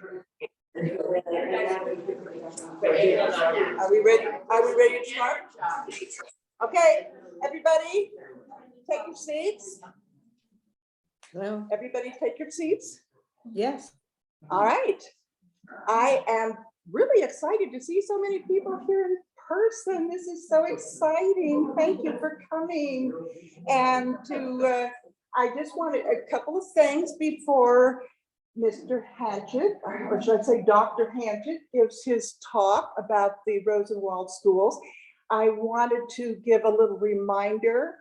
Are we ready? Are we ready to start? Okay, everybody, take your seats. Hello. Everybody take your seats. Yes. All right. I am really excited to see so many people here in person. This is so exciting. Thank you for coming. And I just wanted a couple of things before Mr. Hanchett, or should I say Dr. Hanchett, gives his talk about the Rosenwald schools. I wanted to give a little reminder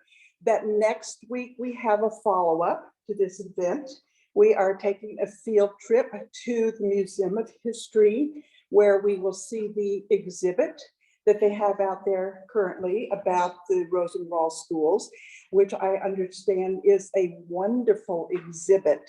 that next week we have a follow-up to this event. We are taking a field trip to the Museum of History, where we will see the exhibit that they have out there currently about the Rosenwald schools, which I understand is a wonderful exhibit.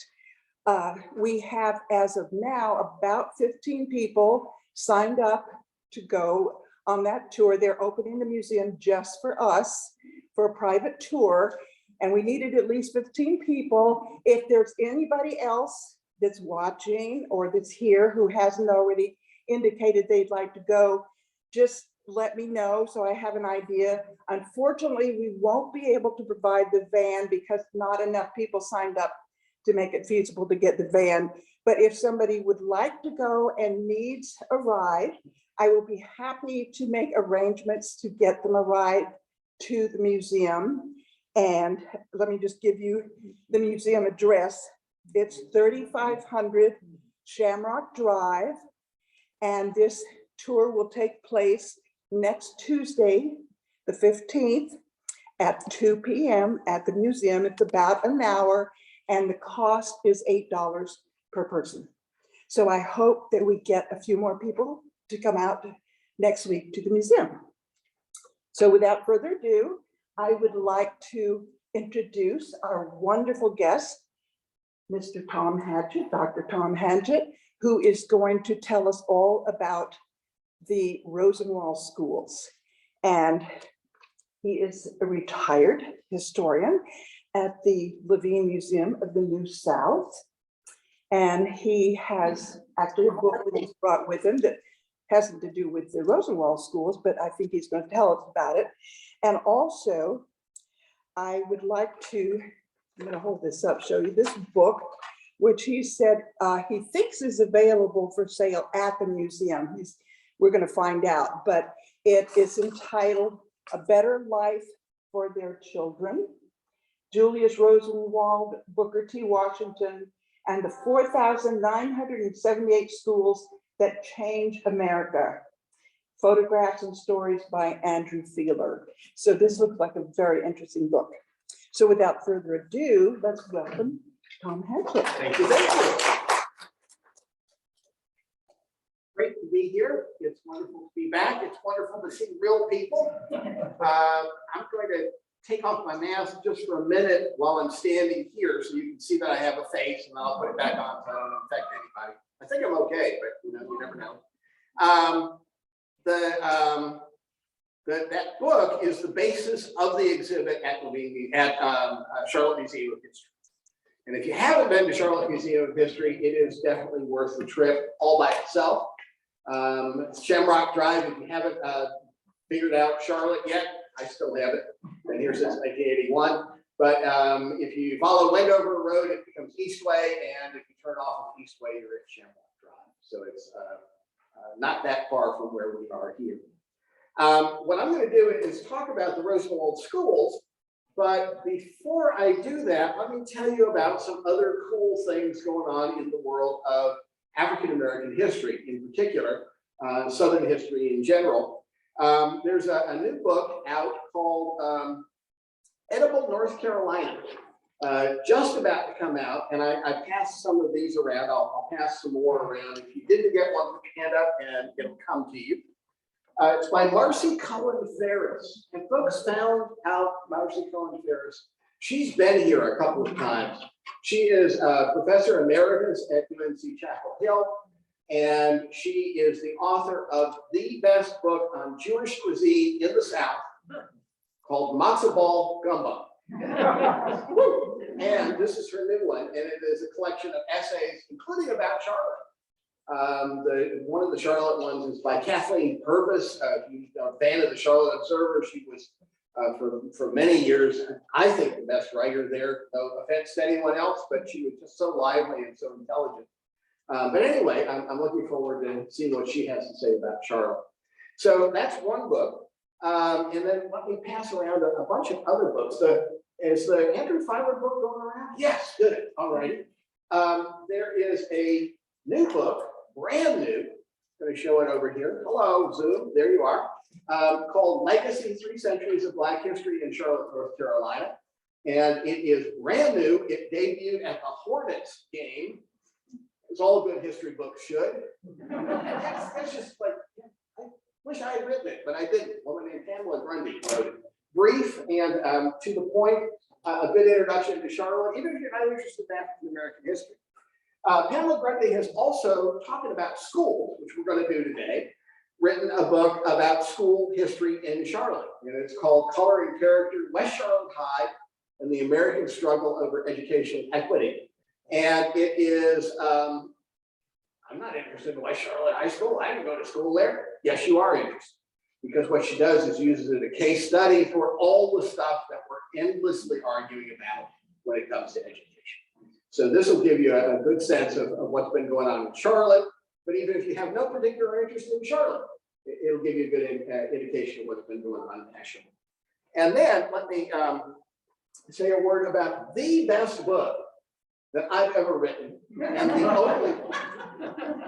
We have, as of now, about 15 people signed up to go on that tour. They're opening the museum just for us, for a private tour. And we needed at least 15 people. If there's anybody else that's watching or that's here who hasn't already indicated they'd like to go, just let me know so I have an idea. Unfortunately, we won't be able to provide the van because not enough people signed up to make it feasible to get the van. But if somebody would like to go and needs a ride, I will be happy to make arrangements to get them a ride to the museum. And let me just give you the museum address. It's 3500 Shamrock Drive. And this tour will take place next Tuesday, the 15th at 2 p.m. at the museum. It's about an hour and the cost is $8 per person. So I hope that we get a few more people to come out next week to the museum. So without further ado, I would like to introduce our wonderful guest, Mr. Tom Hanchett, Dr. Tom Hanchett, who is going to tell us all about the Rosenwald schools. And he is a retired historian at the Levine Museum of the New South. And he has actually a book that he's brought with him that hasn't to do with the Rosenwald schools, but I think he's going to tell us about it. And also, I would like to, I'm going to hold this up, show you this book, which he said he thinks is available for sale at the museum. We're going to find out, but it is entitled A Better Life for Their Children, Julius Rosenwald, Booker T. Washington, and the 4,978 schools that changed America. Photographs and stories by Andrew Feeler. So this looks like a very interesting book. So without further ado, let's welcome Tom Hanchett. Thank you. Thank you. Great to be here. It's wonderful to be back. It's wonderful to see real people. I'm going to take off my mask just for a minute while I'm standing here so you can see that I have a face, and I'll put it back on so I don't infect anybody. I think I'm okay, but you never know. That book is the basis of the exhibit at Charlotte Museum of History. And if you haven't been to Charlotte Museum of History, it is definitely worth the trip all by itself. Shamrock Drive, if you haven't figured out Charlotte yet, I still have it. Been here since 1981. But if you follow Wendover Road, it becomes Eastway, and if you turn off of Eastway, you're at Shamrock Drive. So it's not that far from where we are here. What I'm going to do is talk about the Rosenwald schools, but before I do that, let me tell you about some other cool things going on in the world of African American history, in particular, Southern history in general. There's a new book out called Edible North Carolina, just about to come out, and I passed some of these around. I'll pass some more around. If you didn't get one, put your hand up and it'll come to you. It's by Marcy Cullen Ferris. And folks found out Marcy Cullen Ferris. She's been here a couple of times. She is a professor emeritus at UNC Chapel Hill, and she is the author of the best book on Jewish cuisine in the South called Matzo Ball Gumbo. And this is her new one, and it is a collection of essays, including about Charlotte. One of the Charlotte ones is by Kathleen Purvis. If you're a fan of the Charlotte Observer, she was for many years, I think, the best writer there. No offense to anyone else, but she was just so lively and so intelligent. But anyway, I'm looking forward to seeing what she has to say about Charlotte. So that's one book. And then let me pass around a bunch of other books. Is the Andrew Filer book going around? Yes, good. All right. There is a new book, brand new. I'm going to show it over here. Hello, Zoom. There you are. Called Legacy: 3 Centuries of Black History in Charlotte, North Carolina. And it is brand new. It debuted at the Hornets game. As all good history books should. That's just like, I wish I had written it, but I didn't. A woman named Pamela Grundy wrote it. Brief and to the point, a good introduction to Charlotte, even if you're not interested in African American history. Pamela Grundy has also, talking about schools, which we're going to do today, written a book about school history in Charlotte. And it's called Color and Character, West Charlotte High and the American Struggle Over Education Equity. And it is, I'm not interested in West Charlotte High School. I didn't go to school there. Yes, you are interested. Because what she does is uses it as a case study for all the stuff that we're endlessly arguing about when it comes to education. So this will give you a good sense of what's been going on in Charlotte. But even if you have no particular interest in Charlotte, it'll give you a good indication of what's been going on nationally. And then let me say a word about the best book that I've ever written, and the only book.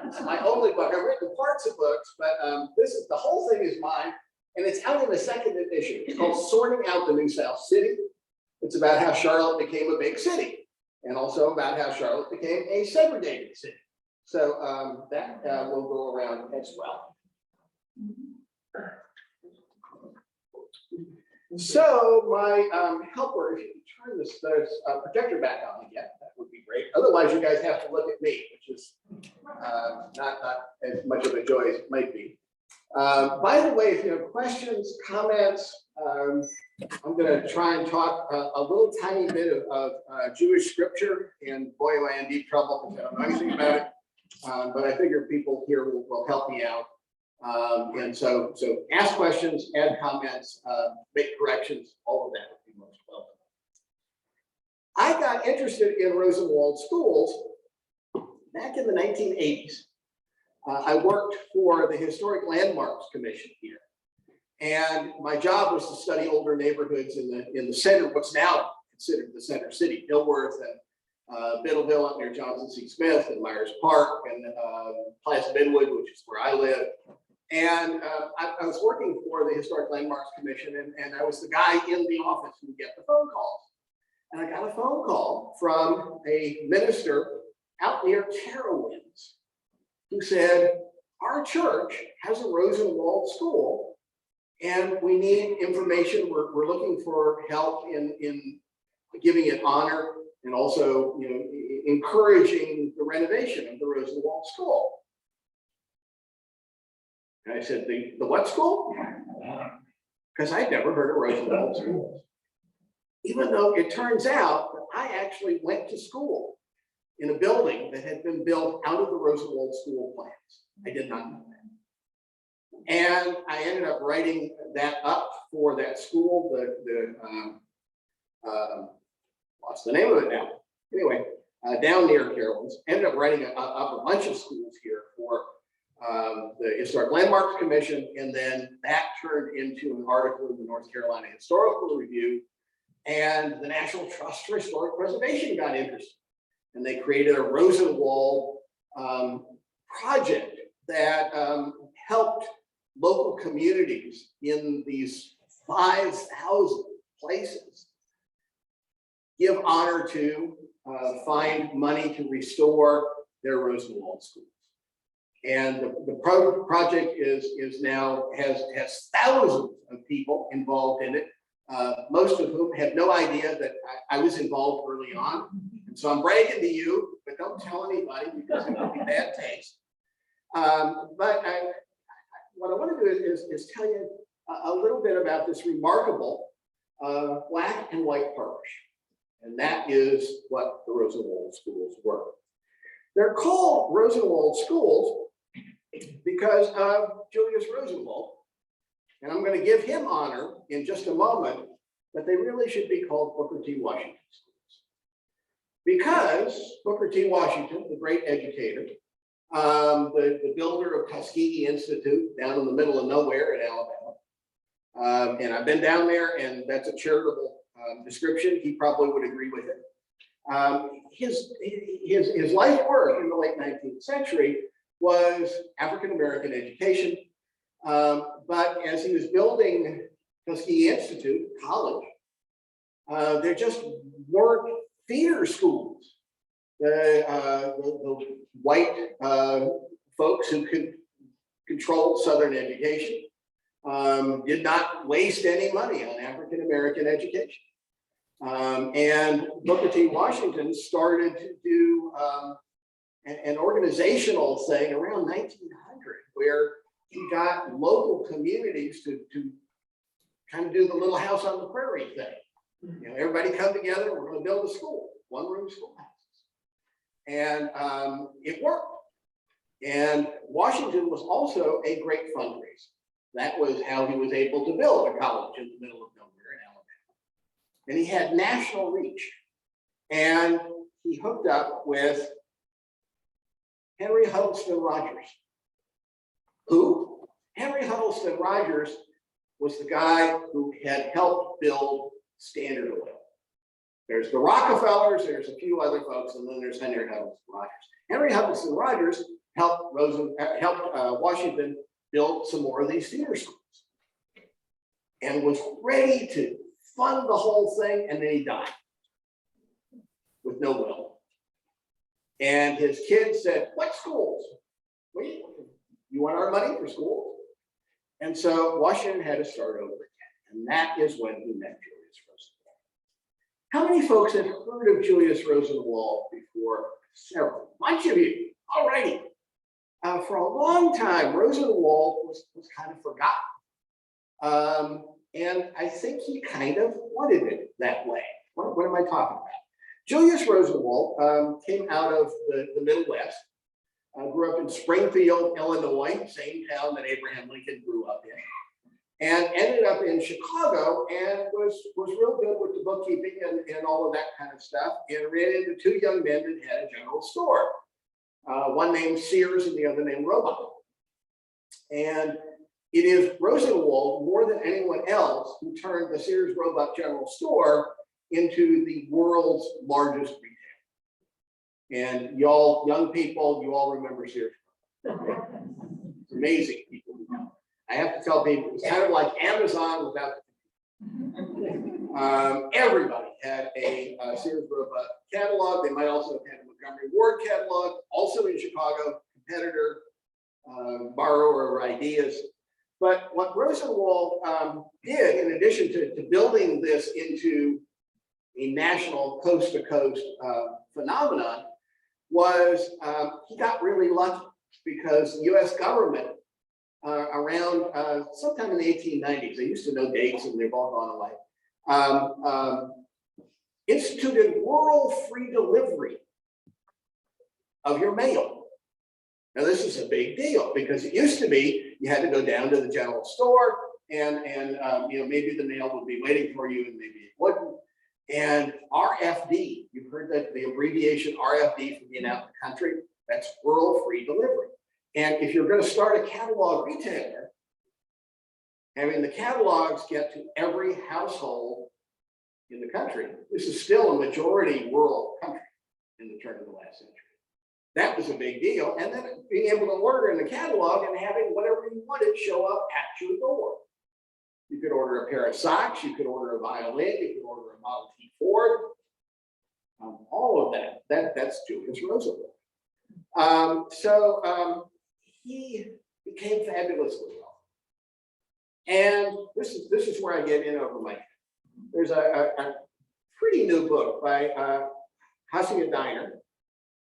It's my only book. I've written parts of books, but the whole thing is mine, and it's out in the second edition. It's called Sorting Out the New South City. It's about how Charlotte became a big city, and also about how Charlotte became a segregated city. So that will go around as well. So my helper, if you can turn this projector back on again, that would be great. Otherwise, you guys have to look at me, which is not as much of a joy as it might be. By the way, if you have questions, comments, I'm going to try and talk a little tiny bit of Jewish scripture, and boy, am I in deep trouble because I don't know anything about it. But I figure people here will help me out. And so ask questions, add comments, make corrections, all of that would be most welcome. I got interested in Rosenwald schools back in the 1980s. I worked for the Historic Landmarks Commission here. And my job was to study older neighborhoods in the center, what's now considered the center city, Dilworth and Biddleville up near Johnson C. Smith and Myers Park and Plaza Midwood, which is where I live. And I was working for the Historic Landmarks Commission, and I was the guy in the office who would get the phone calls. And I got a phone call from a minister out near Carowinds who said, our church has a Rosenwald school, and we need information. We're looking for help in giving it honor and also, encouraging the renovation of the Rosenwald school. And I said, the what school? Because I'd never heard of Rosenwald schools. Even though it turns out that I actually went to school in a building that had been built out of the Rosenwald school plans. I did not know that. And I ended up writing that up for that school. What's the name of it now? Anyway, down near Carowinds, ended up writing up a bunch of schools here for the Historic Landmarks Commission, and then that turned into an article in the North Carolina Historical Review, and the National Trust for Historic Preservation got interested, and they created a Rosenwald project that helped local communities in these 5,000 places give honor to, find money to restore their Rosenwald schools. And the project is now has thousands of people involved in it, most of whom had no idea that I was involved early on. And so I'm bragging to you, but don't tell anybody because it would be bad taste. But what I want to do is tell you a little bit about this remarkable Black and white partnership. And that is what the Rosenwald schools were. They're called Rosenwald schools because of Julius Rosenwald. And I'm going to give him honor in just a moment, but they really should be called Booker T. Washington schools. Because Booker T. Washington, the great educator, the builder of Tuskegee Institute down in the middle of nowhere in Alabama. And I've been down there, and that's a charitable description. He probably would agree with it. His life work in the late 19th century was African-American education. But as he was building Tuskegee Institute College, there just weren't feeder schools. The white folks who could control Southern education did not waste any money on African-American education. And Booker T. Washington started to do an organizational thing around 1900, where he got local communities to kind of do the little house on the prairie thing. You know, everybody come together, we're going to build a school, one-room schoolhouses. And it worked. And Washington was also a great fundraiser. That was how he was able to build a college in the middle of nowhere in Alabama. And he had national reach. And he hooked up with Henry Huddleston Rogers. Who? Henry Huddleston Rogers was the guy who had helped build Standard Oil. There's the Rockefellers, there's a few other folks, and then there's Henry Huddleston Rogers. Henry Huddleston Rogers helped Washington build some more of these theater schools, and was ready to fund the whole thing, and then he died with no will. And his kids said, "What schools? You want our money for schools?" And so Washington had to start over again, and that is when he met Julius Rosenwald. How many folks have heard of Julius Rosenwald before? Several, bunch of you. All righty. For a long time, Rosenwald was kind of forgotten. And I think he kind of wanted it that way. What am I talking about? Julius Rosenwald came out of the Middle West, grew up in Springfield, Illinois, same town that Abraham Lincoln grew up in, and ended up in Chicago and was real good with the bookkeeping and all of that kind of stuff, and ran into two young men that had a general store. One named Sears and the other named Roebuck. And it is Rosenwald, more than anyone else, who turned the Sears Roebuck General Store into the world's largest retail. And y'all, young people, you all remember Sears. It's amazing. People. I have to tell people, it's kind of like Amazon without everybody had a Sears Roebuck catalog. They might also have had a Montgomery Ward catalog, also in Chicago, competitor, borrower of ideas. But what Rosenwald did, in addition to building this into a national coast-to-coast phenomenon, was he got really lucky, because the US government around sometime in the 1890s, I used to know dates and they've all gone away, instituted rural free delivery of your mail. Now this is a big deal, because it used to be you had to go down to the general store and you know, maybe the mail would be waiting for you and maybe it wouldn't. And RFD, you've heard that the abbreviation RFD for being out in the country, that's rural free delivery. And if you're going to start a catalog retailer, having the catalogs get to every household in the country, this is still a majority rural country in the turn of the last century. That was a big deal. And then being able to order in the catalog and having whatever you wanted show up at your door. You could order a pair of socks, you could order a violin, you could order a Model T Ford, all of that. That's Julius Rosenwald. He became fabulously wealthy. And this is where I get in over my head. There's a pretty new book by Hasia Diner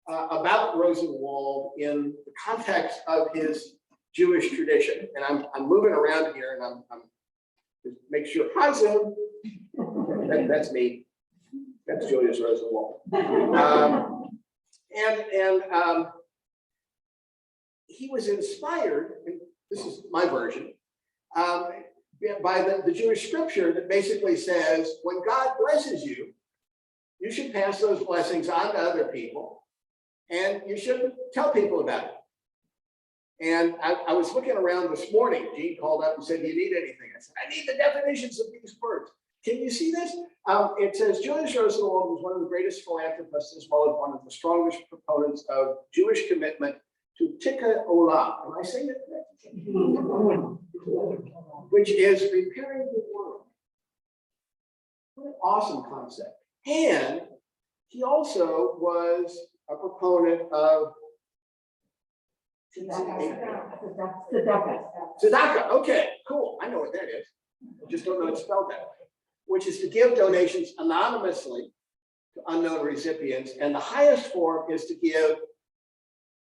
about Rosenwald in the context of his Jewish tradition. And I'm moving around here, and I'm just make sure. Hi, Zoom. That's me. That's Julius Rosenwald. And he was inspired, and this is my version, by the Jewish scripture that basically says, when God blesses you, you should pass those blessings on to other people, and you should tell people about it. And I was looking around this morning. Gene called up and said, do you need anything? I said, I need the definitions of these words. Can you see this? It says, Julius Rosenwald was one of the greatest philanthropists as well as one of the strongest proponents of Jewish commitment to Tikkun Olam. Am I saying it correctly? Which is repairing the world. What an awesome concept. And he also was a proponent of tzedakah. Okay, cool. I know what that is. I just don't know it's spelled that way. Which is to give donations anonymously to unknown recipients. And the highest form is to give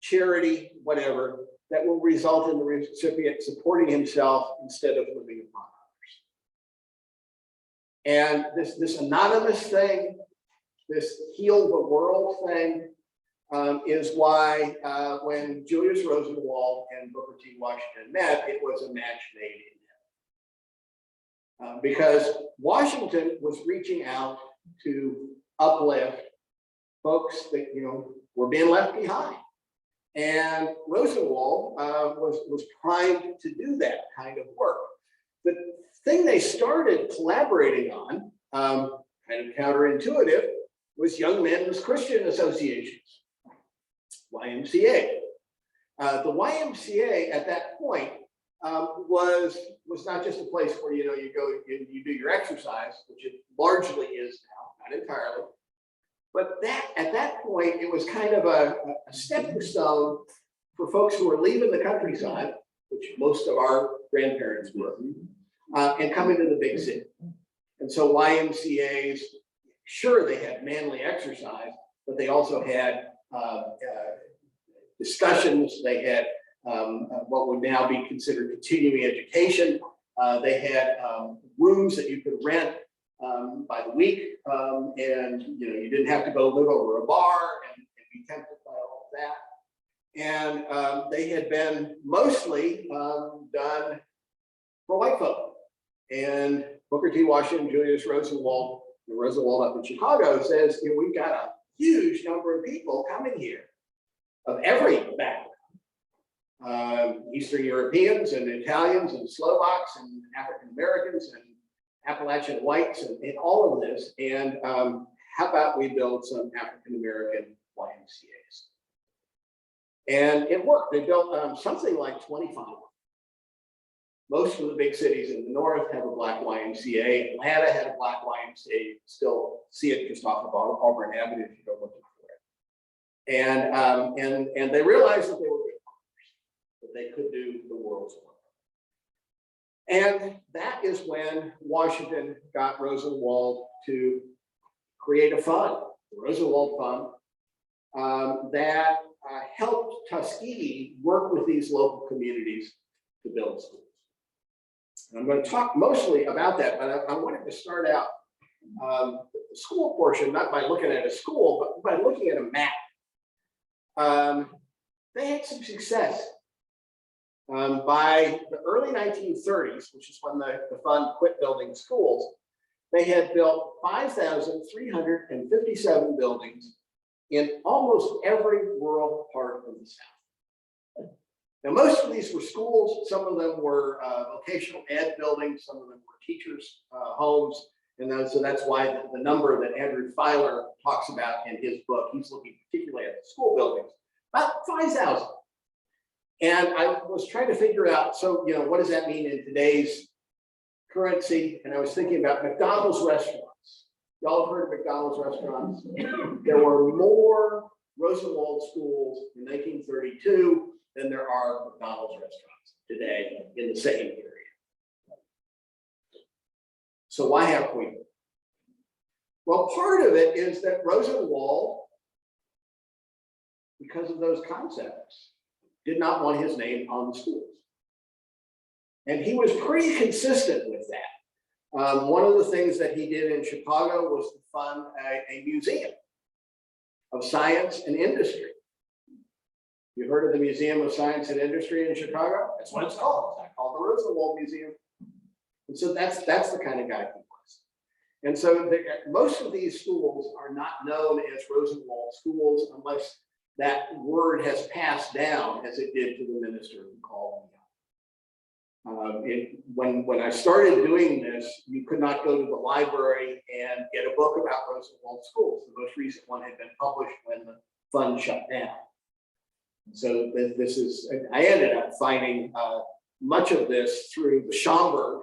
charity, whatever, that will result in the recipient supporting himself instead of living upon others. And this anonymous thing, this heal the world thing, is why when Julius Rosenwald and Booker T. Washington met, it was a match made in heaven. Because Washington was reaching out to uplift folks that were being left behind. And Rosenwald was primed to do that kind of work. The thing they started collaborating on, kind of counterintuitive, was Young Men's Christian Associations, YMCA. The YMCA at that point was not just a place where you go and you do your exercise, which it largely is now, not entirely. But at that point, it was kind of a stepping stone for folks who were leaving the countryside, which most of our grandparents were, and coming to the big city. And so YMCAs, sure, they had manly exercise, but they also had discussions. They had what would now be considered continuing education. They had rooms that you could rent by the week, and you didn't have to go live over a bar and be tempted by all of that. And they had been mostly done for white folk. And Booker T. Washington, Julius Rosenwald, up in Chicago says, we've got a huge number of people coming here of every background. Eastern Europeans and Italians and Slovaks and African Americans and Appalachian whites and all of this. And how about we build some African American YMCAs? And it worked. They built something like 25. Most of the big cities in the north have a black YMCA. Atlanta had a black YMCA. Still see it just off of Auburn Avenue if you go looking for it. And they realized that they were good partners, that they could do the world's work. And that is when Washington got Rosenwald to create a fund, the Rosenwald Fund, that helped Tuskegee work with these local communities to build schools. And I'm going to talk mostly about that, but I wanted to start out the school portion, not by looking at a school, but by looking at a map. They had some success. By the early 1930s, which is when the fund quit building schools, they had built 5,357 buildings in almost every rural part of the South. Now, most of these were schools. Some of them were vocational ed buildings. Some of them were teachers' homes. And so that's why the number that Andrew Filer talks about in his book, he's looking particularly at the school buildings, about 5,000. And I was trying to figure out, so, what does that mean in today's currency? And I was thinking about McDonald's restaurants. Y'all have heard of McDonald's restaurants? There were more Rosenwald schools in 1932 than there are McDonald's restaurants today in the same area. So why have we? Well, part of it is that Rosenwald, because of those concepts, did not want his name on the schools. And he was pretty consistent with that. One of the things that he did in Chicago was to fund a museum of Science and Industry. You heard of the Museum of Science and Industry in Chicago? That's what it's called. It's not called the Rosenwald Museum. And so that's the kind of guy he was. And so most of these schools are not known as Rosenwald schools unless that word has passed down as it did to the minister who called me. When I started doing this, you could not go to the library and get a book about Rosenwald schools. The most recent one had been published when the fund shut down. So this is, I ended up finding much of this through the Schomburg,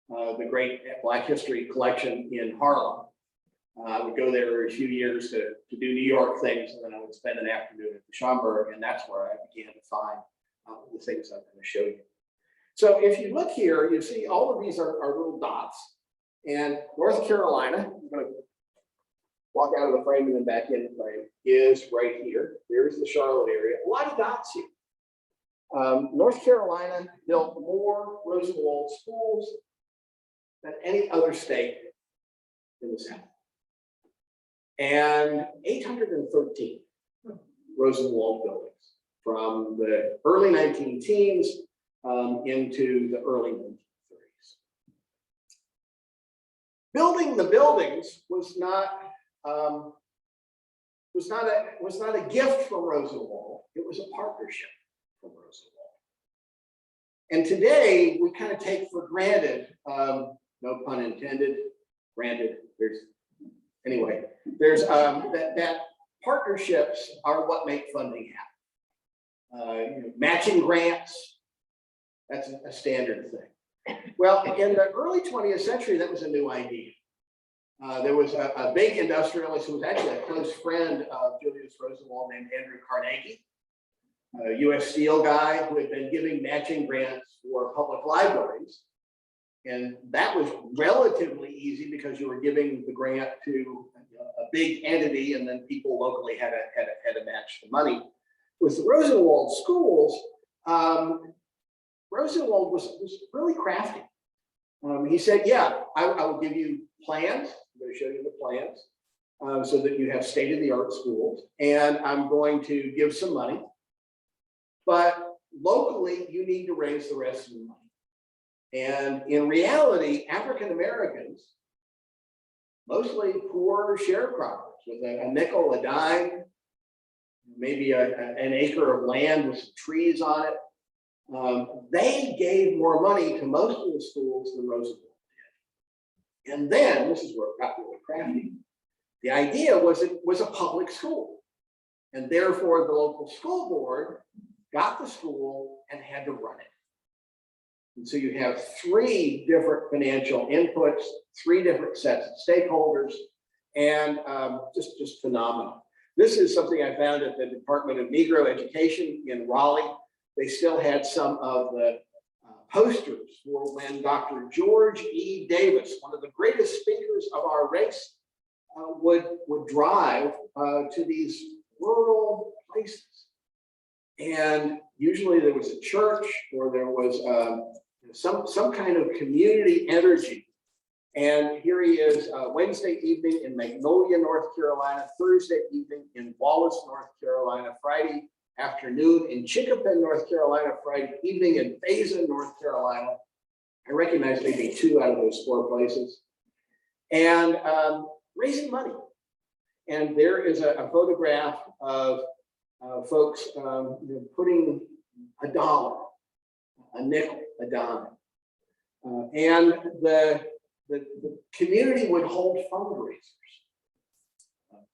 the great Black history collection in Harlem. I would go there every few years to do New York things, and then I would spend an afternoon at the Schomburg, and that's where I began to find the things I'm going to show you. So if you look here, you see all of these are little dots, and North Carolina, I'm going to walk out of the frame and then back in the frame, is right here. There's the Charlotte area. A lot of dots here. North Carolina built more Rosenwald schools than any other state in the South. And 813 Rosenwald buildings from the early 19-teens into the early 1930s. Building the buildings was not a gift from Rosenwald. It was a partnership from Rosenwald. And today we kind of take for granted, no pun intended, granted, anyway, that partnerships are what make funding happen. Matching grants, that's a standard thing. Well, in the early 20th century, that was a new idea. There was a big industrialist who was actually a close friend of Julius Rosenwald named Andrew Carnegie, a US Steel guy who had been giving matching grants for public libraries. And that was relatively easy because you were giving the grant to a big entity, and then people locally had to match the money. With the Rosenwald schools, Rosenwald was really crafty. He said, yeah, I will give you plans. I'm going to show you the plans so that you have state-of-the-art schools, and I'm going to give some money. But locally, you need to raise the rest of the money. And in reality, African Americans, mostly poor sharecroppers with a nickel, a dime, maybe an acre of land with some trees on it, they gave more money to most of the schools than Roosevelt did. And then, this is where it got really crafty, the idea was it was a public school. And therefore, the local school board got the school and had to run it. And so you have three different financial inputs, three different sets of stakeholders, and just phenomenal. This is something I found at the Department of Negro Education in Raleigh. They still had some of the posters for when Dr. George E. Davis, one of the greatest speakers of our race, would drive to these rural places. And usually there was a church or there was some kind of community energy. And here he is Wednesday evening in Magnolia, North Carolina, Thursday evening in Wallace, North Carolina, Friday afternoon in Chicopee, North Carolina, Friday evening in Faison, North Carolina. I recognize maybe 2 out of those 4 places. And raising money. And there is a photograph of folks putting $1, a nickel, a dime. And the community would hold fundraisers.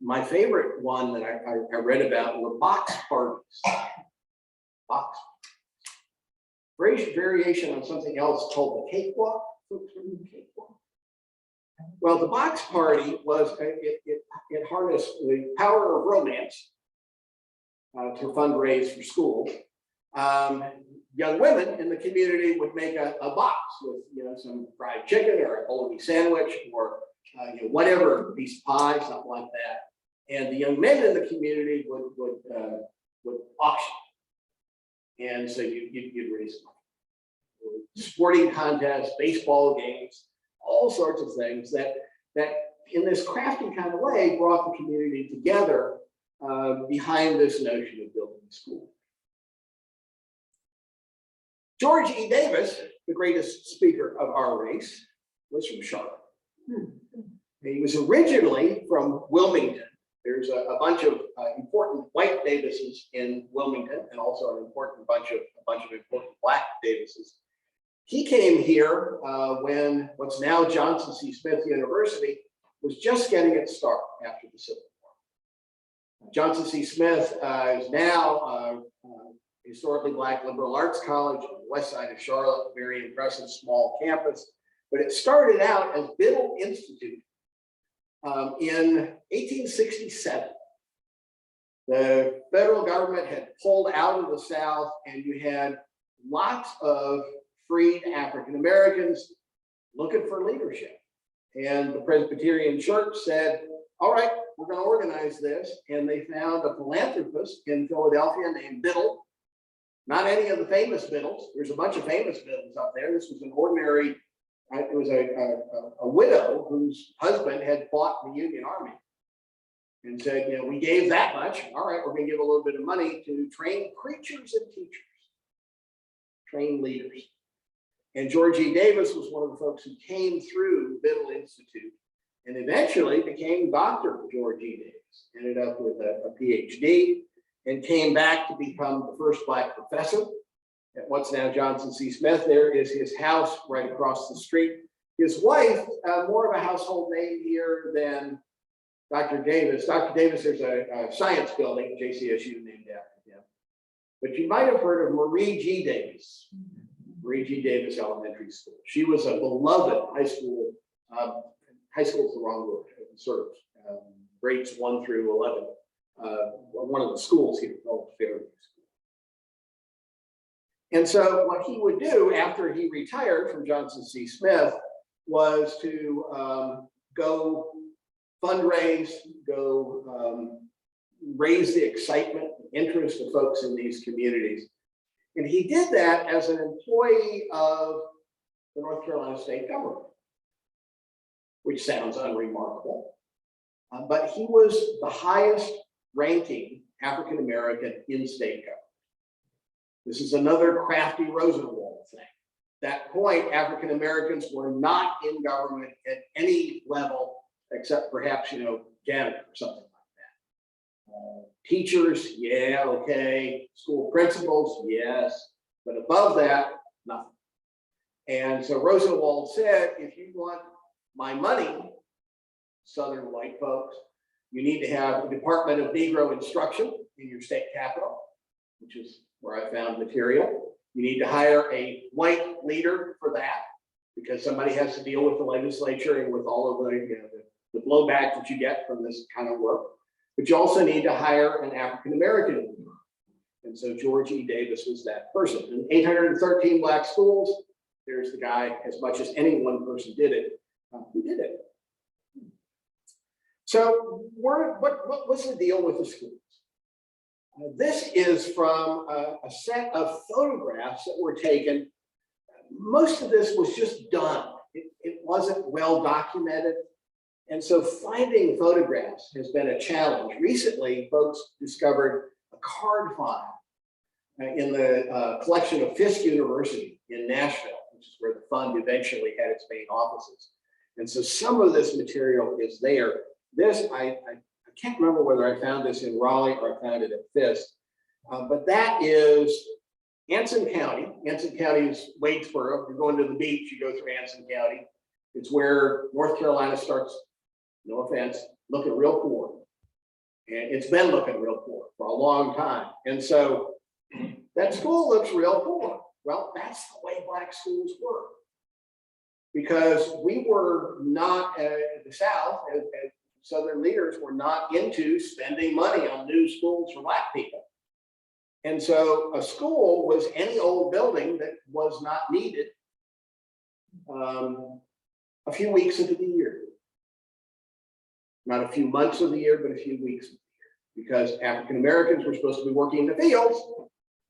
My favorite one that I read about were box parties. Box parties. Variation on something else called the cakewalk. Well, the box party was, it harnessed the power of romance to fundraise for schools. Young women in the community would make a box with some fried chicken or a bologna sandwich or whatever piece of pie, something like that. And the young men in the community would auction. And so you'd raise money. Sporting contests, baseball games, all sorts of things that in this crafty kind of way brought the community together behind this notion of building a school. George E. Davis, the greatest speaker of our race, was from Charlotte. He was originally from Wilmington. There's a bunch of important white Davises in Wilmington, and also an important bunch of important black Davises. He came here when what's now Johnson C. Smith University was just getting its start after the Civil War. Johnson C. Smith is now historically black liberal arts college on the west side of Charlotte, very impressive small campus. But it started out as Biddle Institute in 1867. The federal government had pulled out of the South, and you had lots of freed African Americans looking for leadership. And the Presbyterian Church said, all right, we're going to organize this. And they found a philanthropist in Philadelphia named Biddle. Not any of the famous Biddles. There's a bunch of famous Biddles up there. This was an ordinary, it was a widow whose husband had fought in the Union Army, and said, you know, we gave that much. All right, we're going to give a little bit of money to train preachers and teachers, train leaders. And George E. Davis was one of the folks who came through Biddle Institute and eventually became Dr. George E. Davis, ended up with a PhD, and came back to become the first black professor at what's now Johnson C. Smith. There is his house right across the street. His wife, more of a household name here than Dr. Davis. Dr. Davis, there's a science building at JCSU named after him. But you might have heard of Marie G. Davis, Marie G. Davis Elementary School. She was a beloved high school. High school is the wrong word, sort of grades 1 through 11. One of the schools here called Fairview School. And so what he would do after he retired from Johnson C. Smith was to go fundraise, go raise the excitement, interest of folks in these communities. And he did that as an employee of the North Carolina state government, which sounds unremarkable. But he was the highest ranking African American in state government. This is another crafty Rosenwald thing. At that point, African Americans were not in government at any level except perhaps, you know, janitor or something like that. Teachers, yeah, okay. School principals, yes. But above that, nothing. And so Rosenwald said, if you want my money, Southern white folks, you need to have a Department of Negro Instruction in your state capital, which is where I found material. You need to hire a white leader for that, because somebody has to deal with the legislature and with all of the, you know, the blowback that you get from this kind of work. But you also need to hire an African American leader. And so George E. Davis was that person. In 813 black schools, there's the guy, as much as any one person did it, who did it. So what's the deal with the schools? This is from a set of photographs that were taken. Most of this was just done. It wasn't well documented. And so finding photographs has been a challenge. Recently, folks discovered a card file in the collection of Fisk University in Nashville, which is where the fund eventually had its main offices. And so some of this material is there. This, I can't remember whether I found this in Raleigh or I found it at Fisk, but that is Anson County. Anson County is Wadesboro. If you're going to the beach, you go through Anson County. It's where North Carolina starts, no offense, looking real poor. And it's been looking real poor for a long time. And so that school looks real poor. Well, that's the way black schools were. Because we were not, the South, as Southern leaders were not into spending money on new schools for black people. And so a school was any old building that was not needed a few weeks into the year. Not a few months of the year, but a few weeks of the year. Because African Americans were supposed to be working in the fields.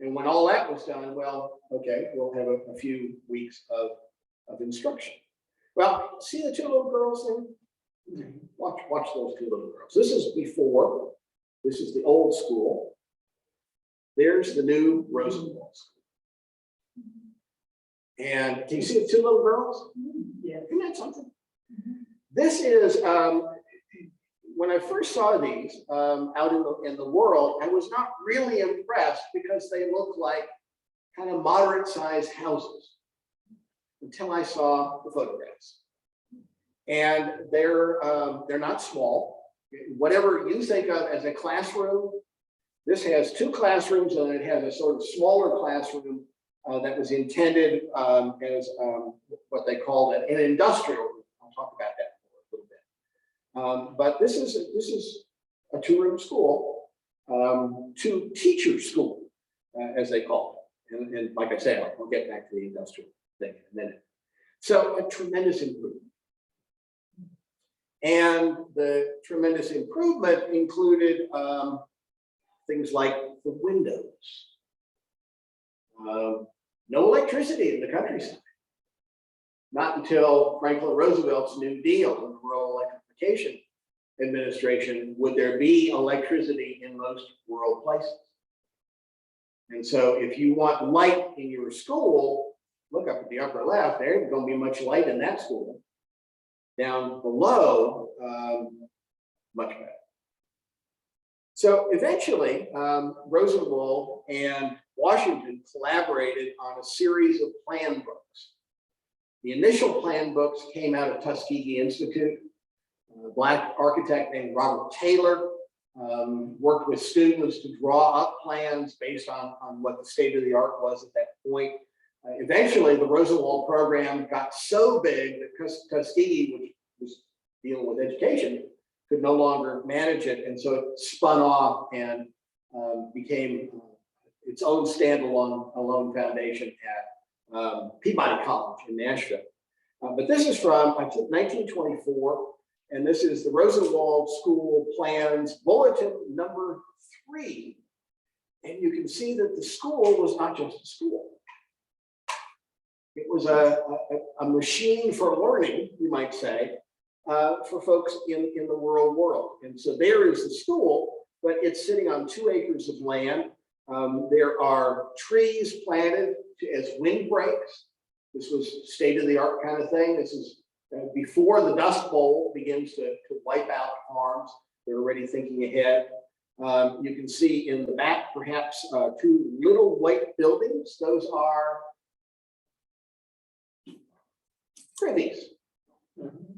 And when all that was done, well, okay, we'll have a few weeks of instruction. Well, see the two little girls there? Watch those two little girls. This is before This is the old school. There's the new Rosenwald School. And can you see the two little girls? Yeah. Isn't that something? This is, when I first saw these out in the world, I was not really impressed because they look like kind of moderate sized houses until I saw the photographs. And they're not small. Whatever you think of as a classroom, this has two classrooms and it has a sort of smaller classroom that was intended as what they called an industrial room. I'll talk about that for a little bit. But this is a two-room school, two-teacher school, as they call it. And like I said, I'll get back to the industrial thing in a minute. So a tremendous improvement. And the tremendous improvement included things like the windows. No electricity in the countryside. Not until Franklin Roosevelt's New Deal and the Rural Electrification Administration would there be electricity in most rural places. And so if you want light in your school, look up at the upper left, there ain't going to be much light in that school. Down below, much better. So eventually, Rosenwald and Washington collaborated on a series of plan books. The initial plan books came out of Tuskegee Institute. A Black architect named Robert Taylor worked with students to draw up plans based on what the state of the art was at that point. Eventually, the Rosenwald program got so big that Tuskegee, which was dealing with education, could no longer manage it. And so it spun off and became its own standalone foundation at Peabody College in Nashville. But this is from, I think, 1924. And this is the Rosenwald School Plans Bulletin number 3. And you can see that the school was not just a school. It was a machine for learning, you might say, for folks in the rural world. And so there is the school, but it's sitting on 2 acres of land. There are trees planted as windbreaks. This was state-of-the-art kind of thing. This is before the Dust Bowl begins to wipe out farms. They're already thinking ahead. You can see in the back, perhaps 2 little white buildings. Those are privies,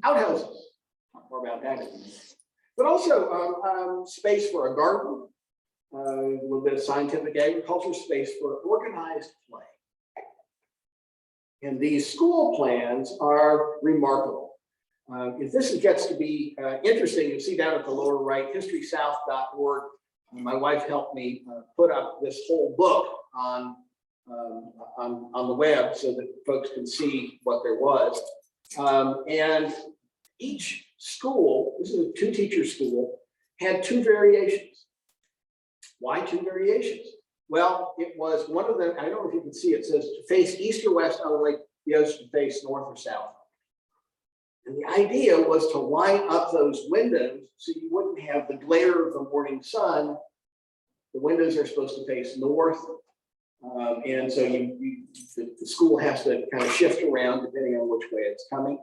outhouses. Talk more about that. But also space for a garden, a little bit of scientific agriculture, space for organized play. And these school plans are remarkable. If this gets to be interesting, you see down at the lower right, historysouth.org. My wife helped me put up this whole book on the web so that folks can see what there was. And each school, this is a 2-teacher school, had 2 variations. Why 2 variations? Well, it was one of them, I don't know if you can see, it says to face east or west only, the others to face north or south. And the idea was to line up those windows so you wouldn't have the glare of the morning sun. The windows are supposed to face north. And so the school has to kind of shift around depending on which way it's coming.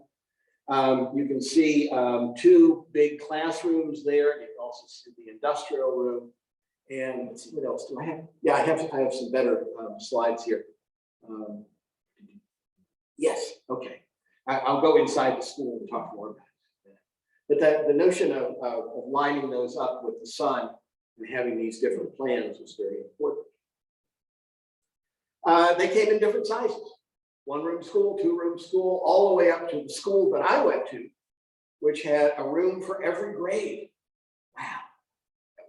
You can see 2 big classrooms there. You can also see the industrial room. And let's see, what else do I have? Yeah, I have some better slides here. Yes, okay. I'll go inside the school and talk more about it. But the notion of lining those up with the sun and having these different plans was very important. They came in different sizes. 1-room school, 2-room school, all the way up to the school that I went to, which had a room for every grade. Wow.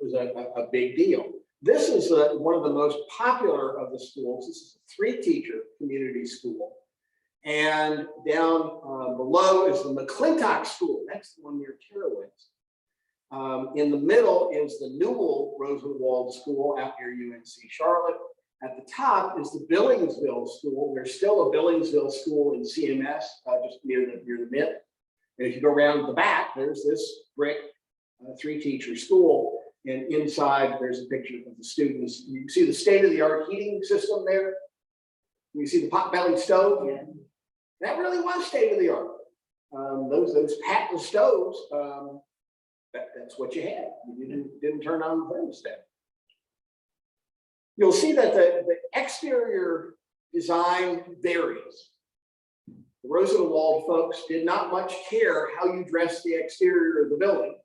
Was a big deal. This is one of the most popular of the schools. This is a 3-teacher community school. And down below is the McClintock School. That's the one near Terowitz. In the middle is the Newell Rosenwald School out near UNC Charlotte. At the top is the Billingsville School. There's still a Billingsville School in CMS, just near the Mint. And if you go around the back, there's this brick 3-teacher school. And inside, there's a picture of the students. You can see the state-of-the-art heating system there. You see the pot-bellied stove. Yeah. That really was state-of-the-art. Those patent stoves, that's what you had. You didn't turn on the thermostat. You'll see that the exterior design varies. The Rosenwald folks did not much care how you dressed the exterior of the building,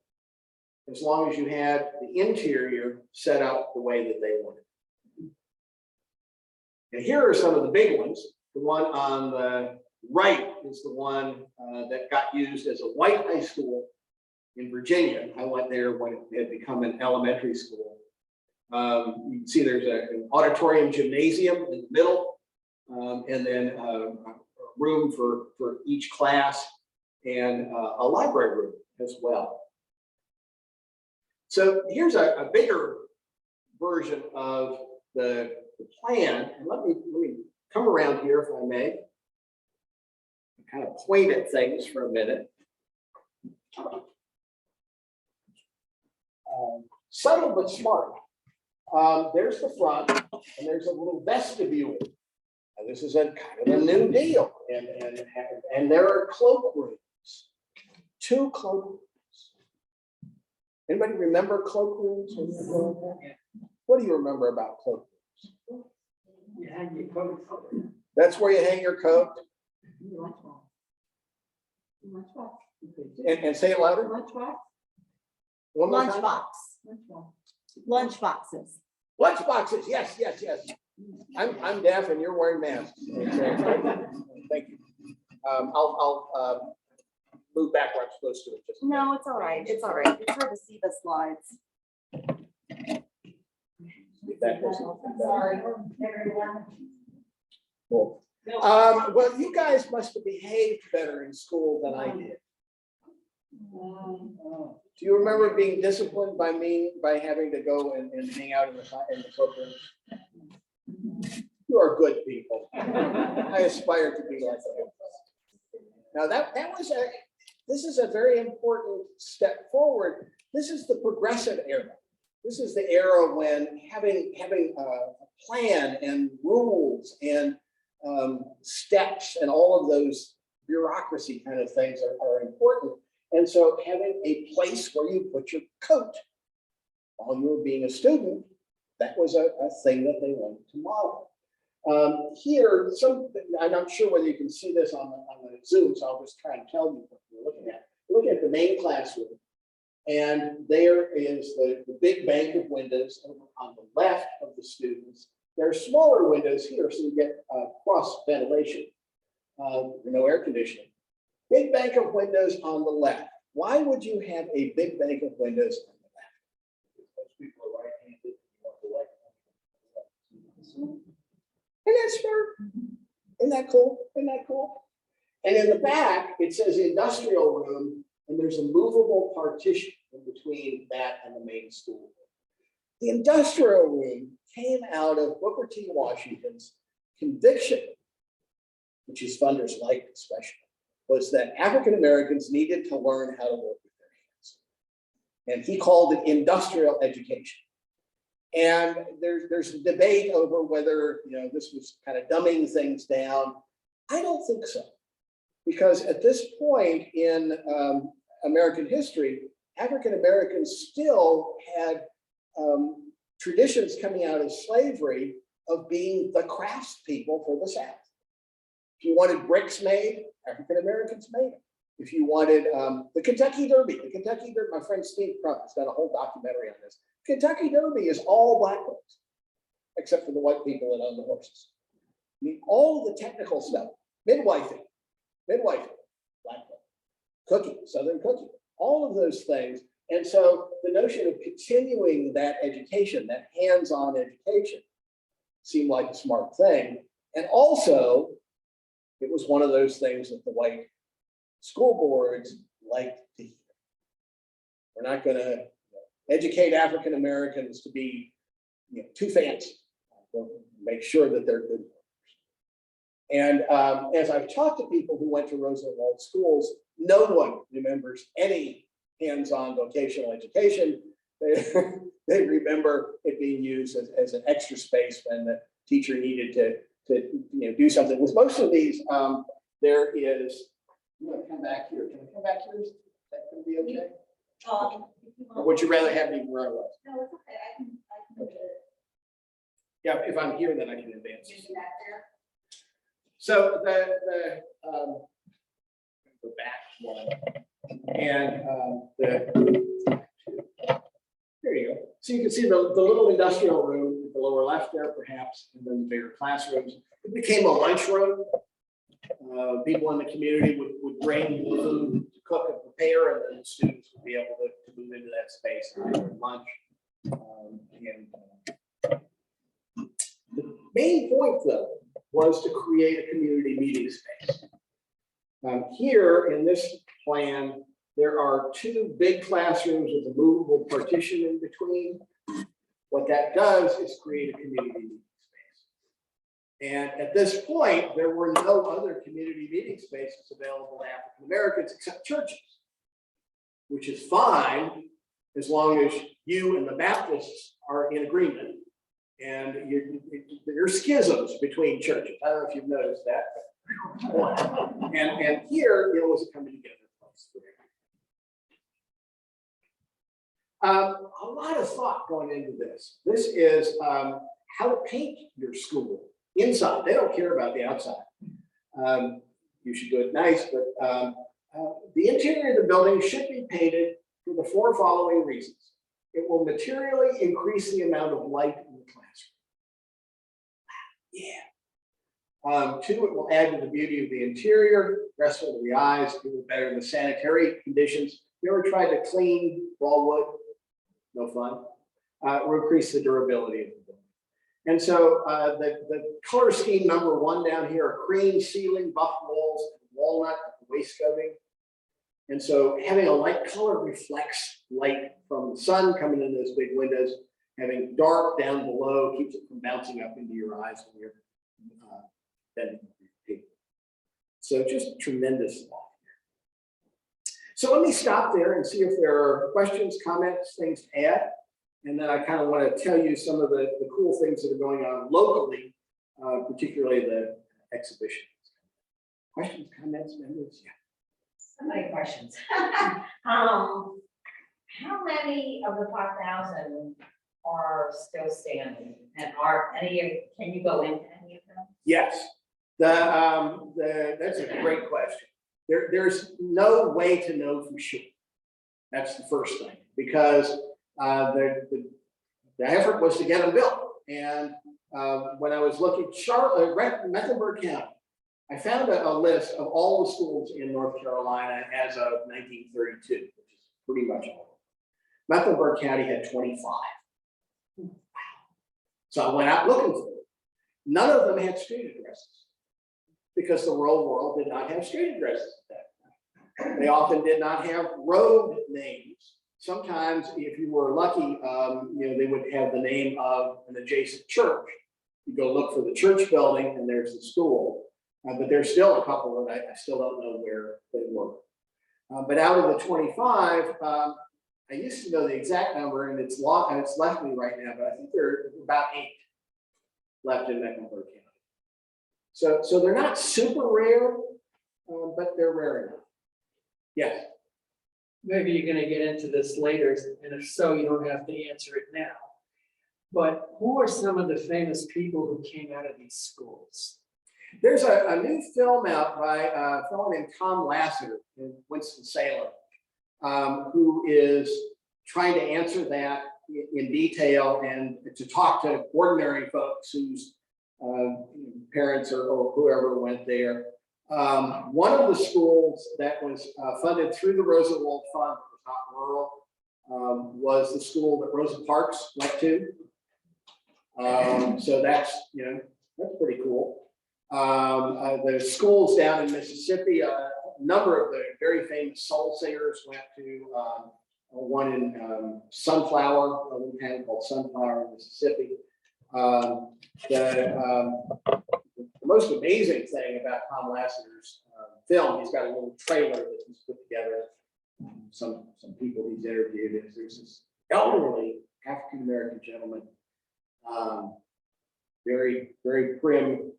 as long as you had the interior set up the way that they wanted. And here are some of the big ones. The one on the right is the one that got used as a white high school in Virginia. I went there when it had become an elementary school. You can see there's an auditorium gymnasium in the middle, and then a room for each class, and a library room as well. So here's a bigger version of the plan. And let me come around here, if I may. Kind of point at things for a minute. Subtle but smart. There's the front, and there's a little vestibule. And this is a kind of a new deal. And there are cloakrooms, 2 cloakrooms. Anybody remember cloakrooms? What do you remember about cloakrooms? You hang your coat. That's where you hang your coat. Lunchbox. And say it louder. Lunchbox. One more time. Lunchbox. Lunchboxes. Lunchboxes, yes. I'm deaf and you're wearing masks. Thank you. I'll move back where I'm supposed to. Just No, it's all right. It's all right. It's hard to see the slides. Sorry, everyone. Cool. Well, you guys must have behaved better in school than I did. Do you remember being disciplined by me by having to go and hang out in the cloakroom? You are good people. I aspire to be like you. Now this is a very important step forward. This is the progressive era. This is the era when having a plan and rules and steps and all of those bureaucracy kind of things are important. And so having a place where you put your coat while you were being a student, that was a thing that they wanted to model. Here, I'm not sure whether you can see this on the Zoom, so I'll just try and tell you what you're looking at. Look at the main classroom. And there is the big bank of windows on the left of the students. There are smaller windows here, so you get cross ventilation, no air conditioning. Big bank of windows on the left. Why would you have a big bank of windows on the left? Most people are right-handed. You want the left. Isn't that smart? Isn't that cool? Isn't that cool? And in the back, it says industrial room, and there's a movable partition in between that and the main school. The industrial room came out of Booker T. Washington's conviction, which his funders liked especially, was that African Americans needed to learn how to work with their hands. And he called it industrial education. And there's a debate over whether this was kind of dumbing things down. I don't think so. Because at this point in American history, African Americans still had traditions coming out of slavery of being the craftspeople for the South. If you wanted bricks made, African Americans made them. If you wanted the Kentucky Derby, my friend Steve Crump has done a whole documentary on this. Kentucky Derby is all black folks, except for the white people that own the horses. I mean, all of the technical stuff, midwifing, black folk, cooking, Southern cooking, all of those things. And so the notion of continuing that education, that hands-on education, seemed like a smart thing. And also, it was one of those things that the white school boards liked to hear. We're not going to educate African Americans to be too fancy. We'll make sure that they're good workers. And as I've talked to people who went to Rosenwald schools, no one remembers any hands-on vocational education. they remember it being used as an extra space when the teacher needed to do something. With most of these, there is, I'm gonna come back here. Can I come back here? Is that gonna be okay? Or would you rather have me where I was? No, it's okay, I can do it. Yeah, if I'm here, then I can advance. So go back one, and there you go. So you can see the little industrial room at the lower left there, perhaps, and then the bigger classrooms. It became a lunchroom. People in the community would bring food to cook and prepare, and then the students would be able to move into that space during lunch. The main point, though, was to create a community meeting space. Here in this plan, there are two big classrooms with a movable partition in between. What that does is create a community meeting space. And at this point, there were no other community meeting spaces available to African Americans except churches, which is fine as long as you and the Baptists are in agreement. And there are schisms between churches. I don't know if you've noticed that. And here, it was a coming together place. A lot of thought going into this. This is how to paint your school inside. They don't care about the outside. You should do it nice, but the interior of the building should be painted for the four following reasons. It will materially increase the amount of light in the classroom. Yeah. Two, it will add to the beauty of the interior, restful to the eyes, it will better the sanitary conditions. You ever tried to clean raw wood? No fun. Will increase the durability of the building. And so the color scheme number one down here are cream ceiling, buff walls, walnut wainscoting. And so having a light color reflects light from the sun coming in those big windows. Having dark down below keeps it from bouncing up into your eyes when you're bending your paper. So just tremendous thought here. So let me stop there and see if there are questions, comments, things to add. And then I kind of want to tell you some of the cool things that are going on locally, particularly the exhibition. Questions, comments, members? Yeah. So many questions. How many of the 5,000 are still standing, and are any of, can you go into any of them? Yes, that's a great question. There's no way to know for sure. That's the first thing, because the effort was to get them built. And when I was looking, Mecklenburg County, I found a list of all the schools in North Carolina as of 1932, which is pretty much all. Mecklenburg County had 25. So I went out looking for them. None of them had street addresses because the real world did not have street addresses at that time. They often did not have road names. Sometimes, if you were lucky, they would have the name of an adjacent church. You go look for the church building, and there's the school. But there's still a couple that I still don't know where they were. But out of the 25, I used to know the exact number, and it's left me right now, but I think there are about 8 left in Mecklenburg County. So they're not super rare, but they're rare enough. Yes. Maybe you're gonna get into this later, and if so, you don't have to answer it now. But who are some of the famous people who came out of these schools? There's a new film out by a fellow named Tom Lasseter in Winston-Salem, who is trying to answer that in detail and to talk to ordinary folks whose parents or whoever went there. One of the schools that was funded through the Rosenwald Fund, was not rural, was the school that Rosa Parks went to. So that's pretty cool. The schools down in Mississippi, a number of the very famous soul singers went to one in Sunflower, a little town called Sunflower, Mississippi. The most amazing thing about Tom Lasseter's film, he's got a little trailer that he's put together. Some people he's interviewed. There's this elderly African-American gentleman. Very, very prim,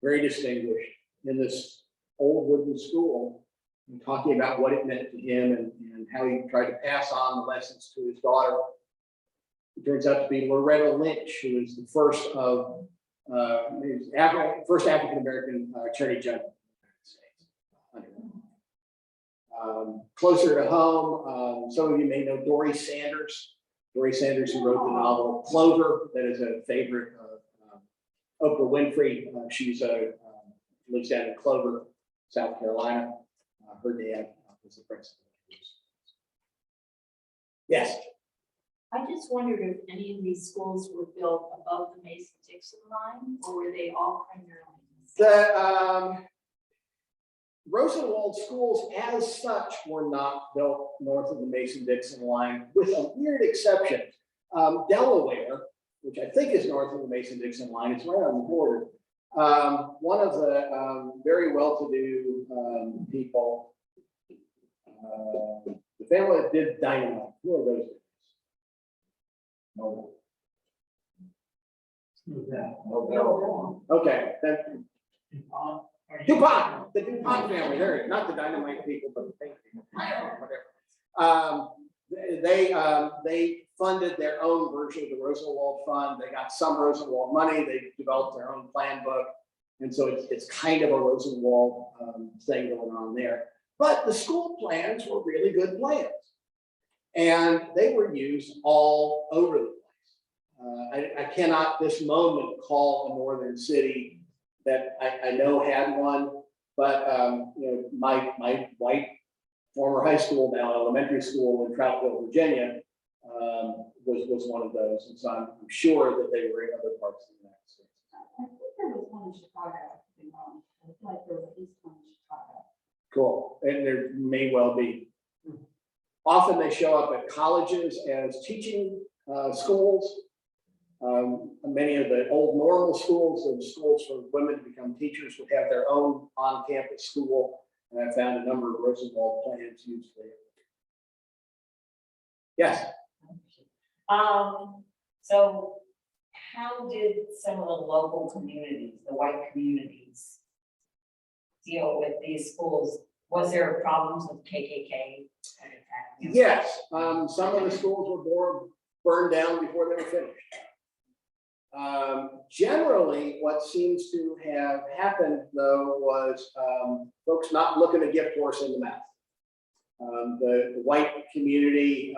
very distinguished in this old wooden school, and talking about what it meant to him and how he tried to pass on the lessons to his daughter. It turns out to be Loretta Lynch, who is the first of first African-American attorney general of the United States. Closer to home, some of you may know Dory Sanders. Dory Sanders, who wrote the novel Clover, that is a favorite of Oprah Winfrey. She's lives down in Clover, South Carolina. Her dad was the principal. Yes. I just wondered if any of these schools were built above the Mason-Dixon line, or were they all primarily? The Rosenwald schools as such were not built north of the Mason-Dixon line, with a weird exception. Delaware, which I think is north of the Mason-Dixon line, it's right on the border. One of the very well-to-do people, the family that did dynamite. Who are those guys? No. Okay, then DuPont, the DuPont family, there, not the dynamite people, but the paint people. Whatever. They funded their own version of the Rosenwald Fund. They got some Rosenwald money. They developed their own plan book. And so it's kind of a Rosenwald thing going on there. But the school plans were really good plans. And they were used all over the place. I cannot this moment call a northern city that I know had one, but you know, my white former high school, now elementary school in Troutville, Virginia, was one of those. And so I'm sure that they were in other parts of the United States. I think there was one in Chicago. I feel like there was at least one in Chicago. Cool, and there may well be. Often they show up at colleges as teaching schools. Many of the old normal schools and schools for women to become teachers would have their own on-campus school. And I found a number of Rosenwald plans used there. Yes. So how did some of the local communities, the white communities, deal with these schools? Was there problems with KKK? Yes, some of the schools were burned down before they were finished. Generally, what seems to have happened, though, was folks not looking a gift horse in the mouth. The white community,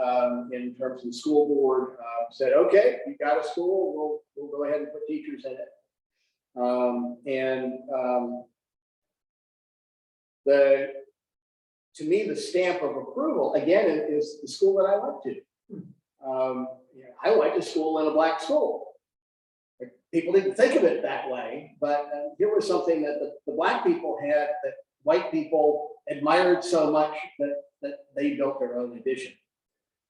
in terms of the school board, said, "Okay, you got a school. We'll go ahead and put teachers in it." To me, the stamp of approval again is the school that I went to. I went to school in a black school. People didn't think of it that way, but here was something that the black people had that white people admired so much that they built their own edition.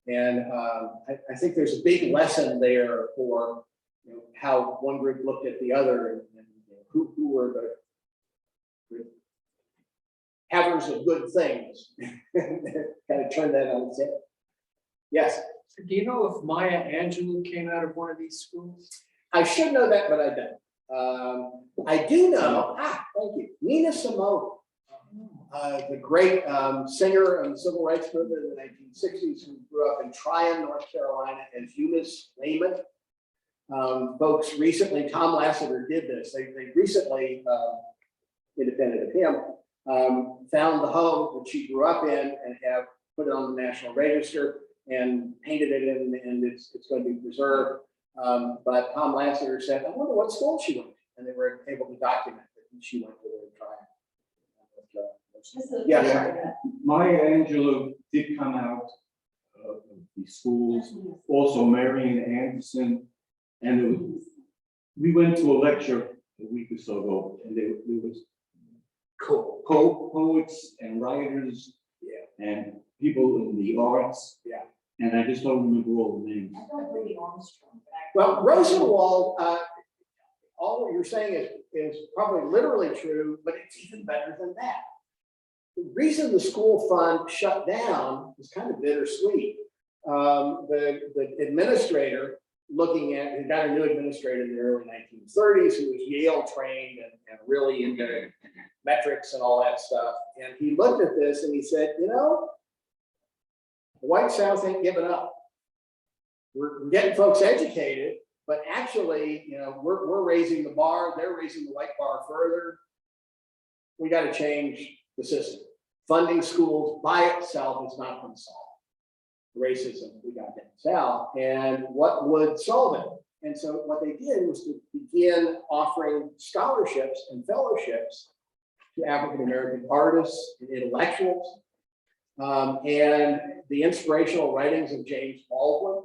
And I think there's a big lesson there for how one group looked at the other and who were the havers of good things. Kind of turn that on its head. Yes. Do you know if Maya Angelou came out of one of these schools? I should know that, but I don't. I do know, thank you, Nina Simone, the great singer and civil rights movement in the 1960s, who grew up in Tryon, North Carolina, as Eunice Lehman. Folks recently, Tom Lasseter did this. They recently, independent of him, found the home that she grew up in and have put it on the National Register and painted it in, and it's going to be preserved. But Tom Lasseter said, "I wonder what school she went to," and they were able to document that she went to Tryon. Yeah. Maya Angelou did come out of the schools, also Marian Anderson, and we went to a lecture a week or so ago, and there was Cool. poets and writers, and people in the arts, and I just don't remember all the names. I don't really Armstrong. Well, Rosenwald, all what you're saying is probably literally true, but it's even better than that. The reason the school fund shut down is kind of bittersweet. the administrator looking at, he got a new administrator in the early 1930s who was Yale trained and really into metrics and all that stuff. And he looked at this and he said, you know, the white South ain't giving up. We're getting folks educated, but actually, you know, we're raising the bar, they're raising the white bar further. We got to change the system. Funding schools by itself is not going to solve the racism we got in the South. And what would solve it? And so what they did was to begin offering scholarships and fellowships to African-American artists and intellectuals. And the inspirational writings of James Baldwin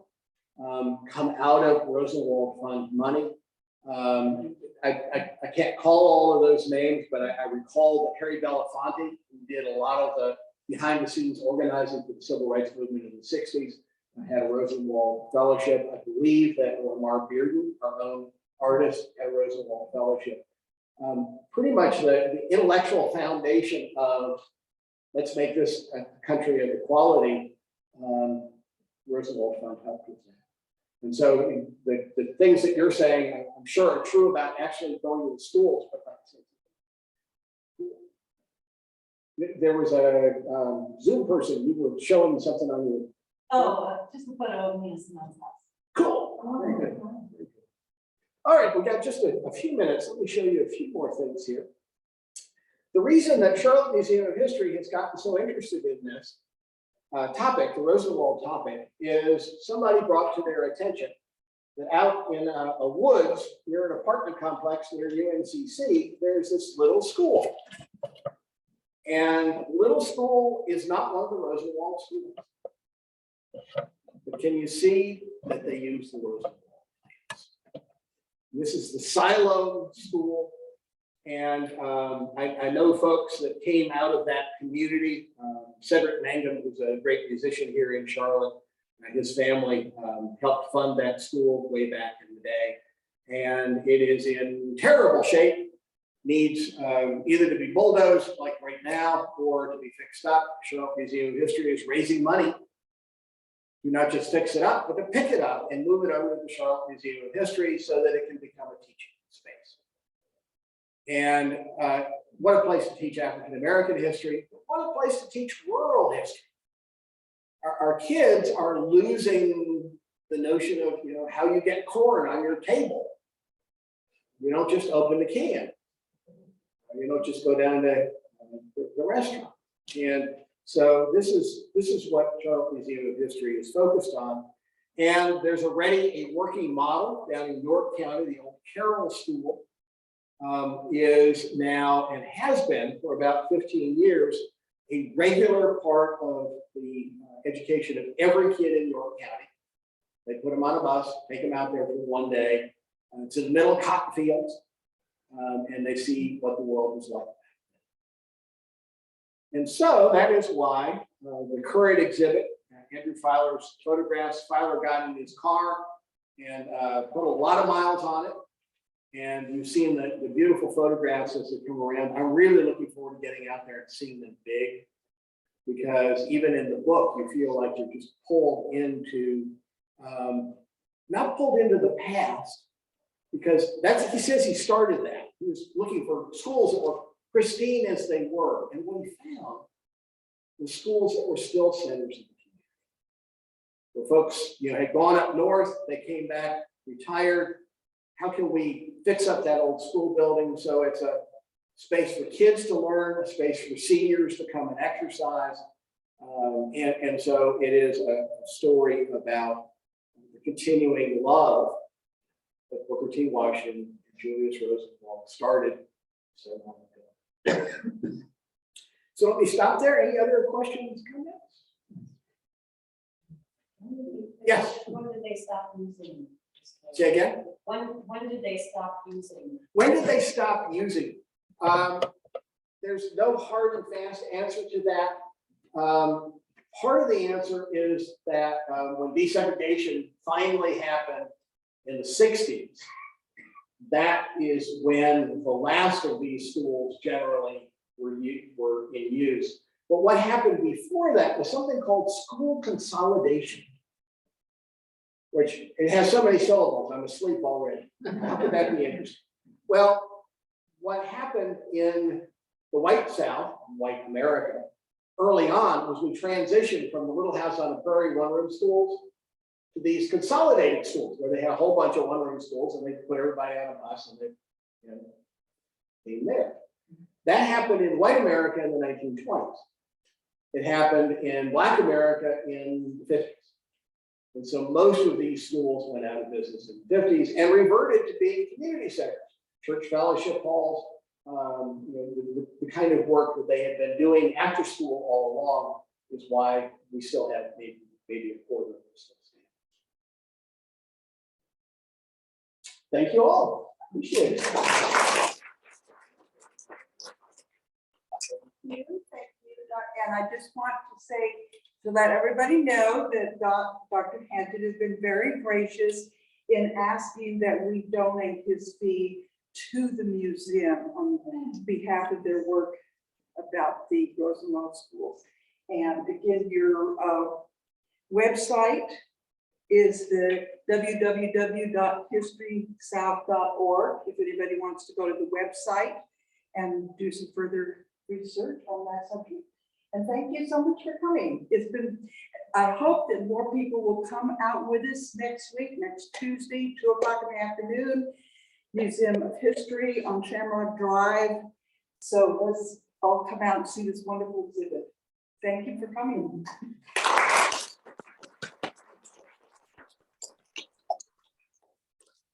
come out of Rosenwald Fund money. I can't call all of those names, but I recall that Harry Belafonte, who did a lot of the behind the scenes organizing for the civil rights movement in the 60s, had a Rosenwald Fellowship. I believe that Lamar Bearden, our own artist, had a Rosenwald Fellowship. Pretty much the intellectual foundation of let's make this a country of equality, Rosenwald Fund helped with that. And so the things that you're saying, I'm sure are true about actually going to the schools, but there was a Zoom person, you were showing something on your. Oh, just to put it on me as someone's house. Cool. Very good. All right, we got just a few minutes. Let me show you a few more things here. The reason that Charlotte Museum of History has gotten so interested in this topic, the Rosenwald topic, is somebody brought to their attention that out in a woods near an apartment complex near UNCC, there's this little school. And little school is not one of the Rosenwald schools. But can you see that they use the Rosenwald plans? This is the Silo School. And I know folks that came out of that community. Cedric Mangum, who's a great musician here in Charlotte, his family helped fund that school way back in the day. And it is in terrible shape, needs either to be bulldozed like right now or to be fixed up. Charlotte Museum of History is raising money to not just fix it up, but to pick it up and move it over to the Charlotte Museum of History so that it can become a teaching space. And what a place to teach African-American history, what a place to teach rural history. Our kids are losing the notion of, you know, how you get corn on your table. You don't just open the can. You don't just go down to the restaurant. And so this is what Charlotte Museum of History is focused on. And there's already a working model down in York County, the old Carroll School. Is now and has been for about 15 years a regular part of the education of every kid in York County. They put them on a bus, take them out there for one day. It's in the middle of cotton fields, and they see what the world was like. And so that is why the current exhibit, Andrew Filer's photographs, Filer got in his car and put a lot of miles on it. And you've seen the beautiful photographs as they come around. I'm really looking forward to getting out there and seeing them big, because even in the book, you feel like you're just pulled into, not pulled into the past, because he says he started that. He was looking for schools that were pristine as they were. And what he found was schools that were still centers of the community. Where folks, you know, had gone up north, they came back, retired. How can we fix up that old school building so it's a space for kids to learn, a space for seniors to come and exercise? And so it is a story about the continuing love that Booker T. Washington and Julius Rosenwald started so long ago. So let me stop there. Any other questions, comments? Yes. When did they stop using? Say again? When did they stop using? When did they stop using? There's no hard and fast answer to that. Part of the answer is that when desegregation finally happened in the 60s, that is when the last of these schools generally were in use. But what happened before that was something called school consolidation. which it has so many syllables, I'm asleep already. How could that be interesting? Well, what happened in the white South, white America, early on was we transitioned from the Little House on the Prairie one-room schools to these consolidated schools where they had a whole bunch of one-room schools and they put everybody on a bus and they, came there. That happened in white America in the 1920s. It happened in Black America in the 50s. And so most of these schools went out of business in the 50s and reverted to being community centers, church fellowship halls, the kind of work that they had been doing after school all along is why we still have maybe a quarter of this. Thank you all. Appreciate it. Thank you, and I just want to say, to let everybody know that Dr. Hanchett has been very gracious in asking that we donate his fee to the museum on behalf of their work about the Rosenwald School. And again, your website is the www.historysouth.org if anybody wants to go to the website and do some further research on that subject. And thank you so much for coming. It's been, I hope that more people will come out with us next week, next Tuesday, 2 o'clock in the afternoon, Museum of History on Shamrock Drive. So let's all come out and see this wonderful exhibit. Thank you for coming.